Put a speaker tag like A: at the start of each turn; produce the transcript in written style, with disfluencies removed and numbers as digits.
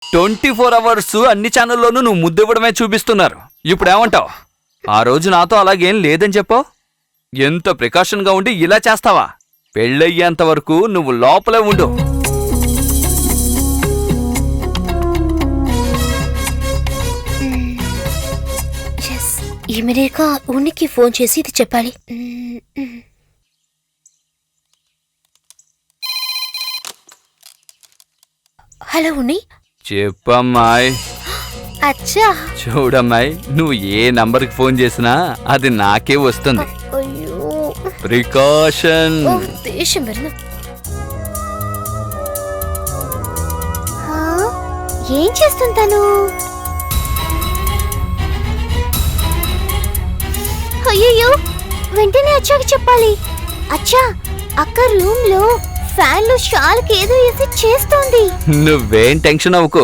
A: 24 hours అన్ని ఛానల్లోనూ నువ్వు ముద్దివ్వడమే చూపిస్తున్నారు. ఇప్పుడు ఏమంటావు? ఆ రోజు నాతో అలాగేం లేదని చెప్పావు. ఎంత ప్రికాషన్గా ఉండి ఇలా చేస్తావా? పెళ్ళయ్యేంత వరకు నువ్వు లోపలే ఉండు.
B: ఇమీడియట్గా ఉనికి ఫోన్ చేసి ఇది చెప్పాలి. హలో ఉన్ని.
A: చెప్పమ్మాయ్.
B: అచ్చా
A: చూడమ్మాయి, నువ్వు ఏ నంబర్కి ఫోన్ చేసినా అది నాకే వస్తుంది.
B: అయ్యో
A: ప్రికాషన్.
B: దేశం వెళ్ళు. ఏం చేస్తుంటాను? అయ్యో వెంటనే అచ్చాకి చెప్పాలి. అచ్చా, అక్క రూమ్ లో ఫ్యాన్ లో షాల్కి ఏదో వేసి చేస్తోంది.
A: నువ్వేం టెన్షన్ అవ్వకు,